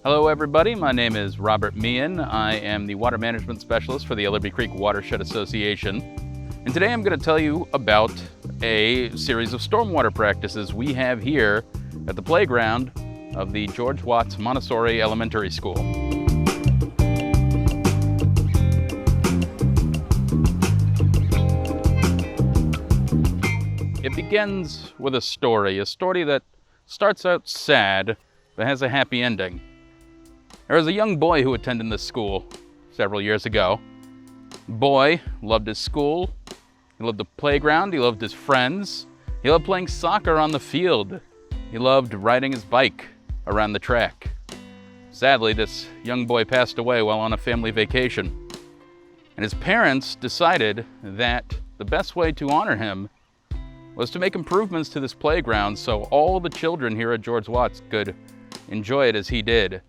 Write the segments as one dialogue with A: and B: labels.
A: Hello everybody, my name is Robert Meehan. I am the Water Management Specialist for the Liberty Creek Watershed Association. And today I'm going to tell you about a series of stormwater practices we have here at the playground of the George Watts Montessori Elementary School. It begins with a story that starts out sad but has a happy ending. There was a young boy who attended this school several years ago. The boy loved his school, he loved the playground, he loved his friends, he loved playing soccer on the field, he loved riding his bike around the track. Sadly, this young boy passed away while on a family vacation. And his parents decided that the best way to honor him was to make improvements to this playground so all the children here at George Watts could enjoy it as he did.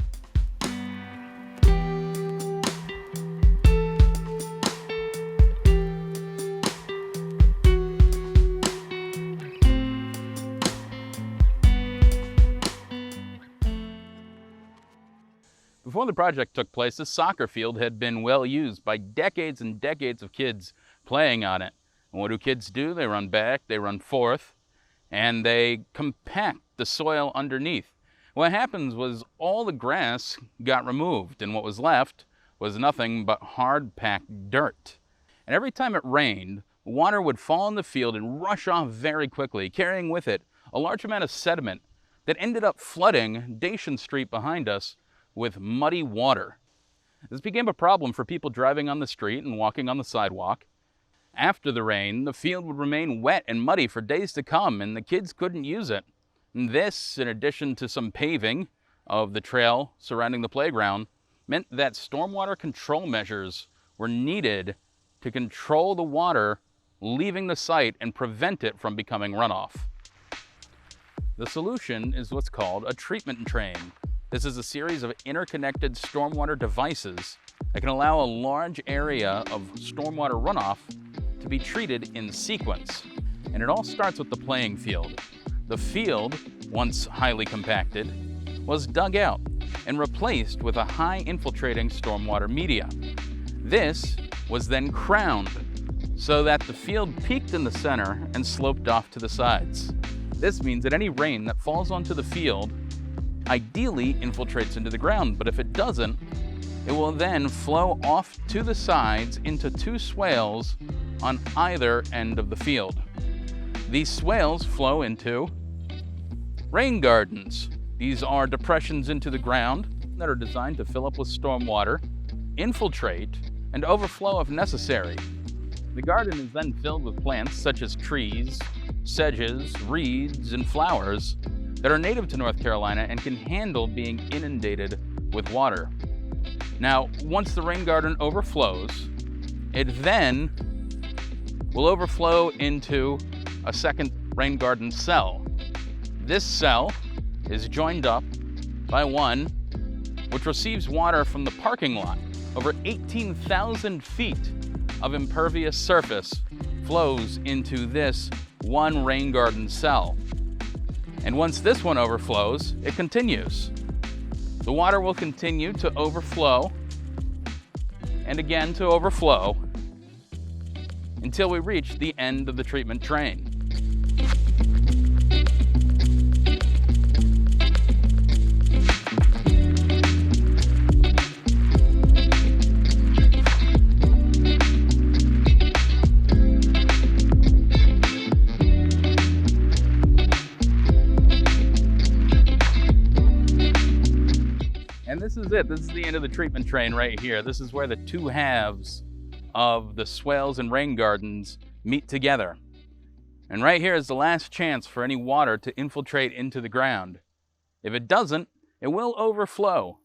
A: Before the project took place, this soccer field had been well used by decades and decades of kids playing on it. And what do kids do? They run back, they run forth, and they compact the soil underneath. What happens was all the grass got removed, and what was left was nothing but hard-packed dirt. And every time it rained, water would fall in the field and rush off very quickly, carrying with it a large amount of sediment that ended up flooding Dacian Street behind us with muddy water. This became a problem for people driving on the street and walking on the sidewalk. After the rain, the field would remain wet and muddy for days to come, and the kids couldn't use it. And this, in addition to some paving of the trail surrounding the playground, meant that stormwater control measures were needed to control the water leaving the site and prevent it from becoming runoff. The solution is what's called a treatment train. This is a series of interconnected stormwater devices that can allow a large area of stormwater runoff to be treated in sequence. And it all starts with the playing field. The field, once highly compacted, was dug out and replaced with a high-infiltrating stormwater media. This was then crowned so that the field peaked in the center and sloped off to the sides. This means that any rain that falls onto the field ideally infiltrates into the ground, but if it doesn't, it will then flow off to the sides into two swales on either end of the field. These swales flow into rain gardens. These are depressions into the ground that are designed to fill up with stormwater, infiltrate, and overflow if necessary. The garden is then filled with plants such as trees, sedges, reeds, and flowers that are native to North Carolina and can handle being inundated with water. Now, once the rain garden overflows, it then will overflow into a second rain garden cell. This cell is joined up by one which receives water from the parking lot. Over 18,000 feet of impervious surface flows into this one rain garden cell. And once this one overflows, it continues. The water will continue to overflow and again to overflow until we reach the end of the treatment train. And this is it. This is the end of the treatment train right here. This is where the two halves of the swales and rain gardens meet together. And right here is the last chance for any water to infiltrate into the ground. If it doesn't, it will overflow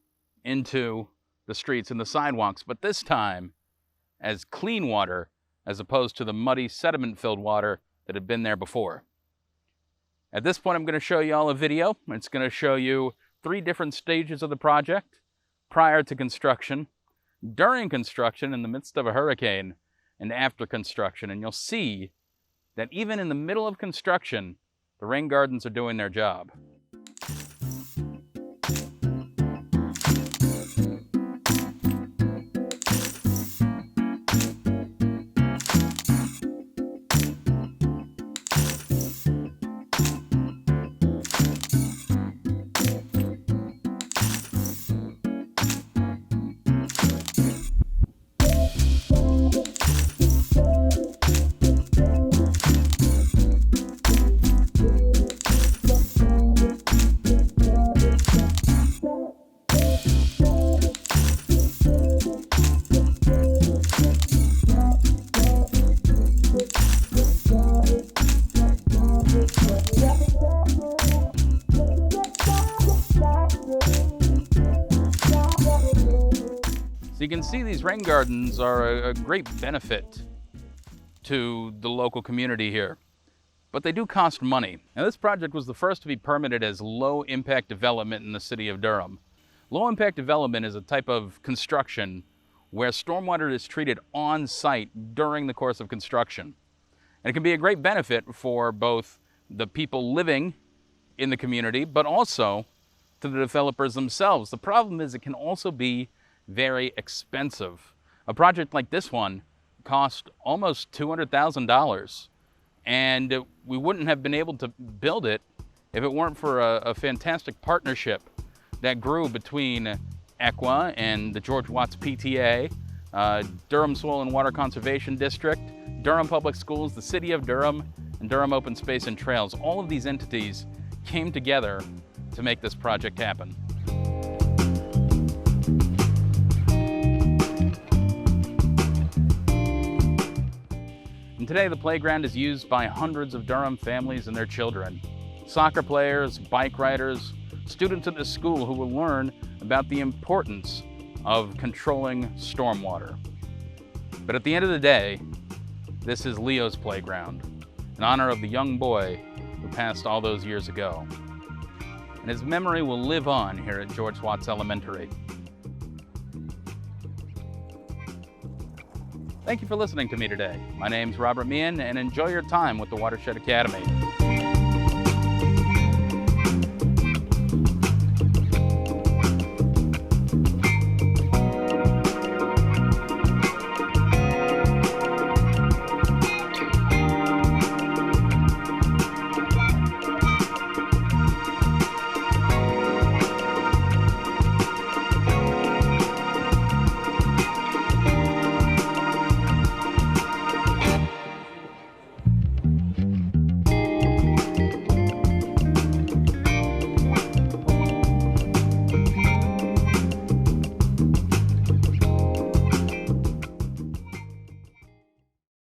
A: into the streets and the sidewalks, but this time as clean water as opposed to the muddy sediment-filled water that had been there before. At this point, I'm going to show you all a video. It's going to show you 3 different stages of the project: prior to construction, during construction in the midst of a hurricane, and after construction. And you'll see that even in the middle of construction, the rain gardens are doing their job. you can see, these rain gardens are a great benefit to the local community here, but they do cost money. Now, this project was the first to be permitted as low-impact development in the city of Durham. Low-impact development is a type of construction where stormwater is treated on-site during the course of construction. And it can be a great benefit for both the people living in the community, but also to the developers themselves. The problem is it can also be very expensive. A project like this one cost almost $200,000, and we wouldn't have been able to build it if it weren't for a fantastic partnership that grew between EQA and the George Watts PTA, Durham Soil and Water Conservation District, Durham Public Schools, the City of Durham, and Durham Open Space and Trails. All of these entities came together to make this project happen. And today the playground is used by hundreds of Durham families and their children. Soccer players, bike riders, students at the school who will learn about the importance of controlling stormwater. But at the end of the day, this is Leo's playground, in honor of the young boy who passed all those years ago. And his memory will live on here at George Watts Elementary. Thank you for listening to me today. My name's Robert Meehan, and enjoy your time with the Watershed Academy.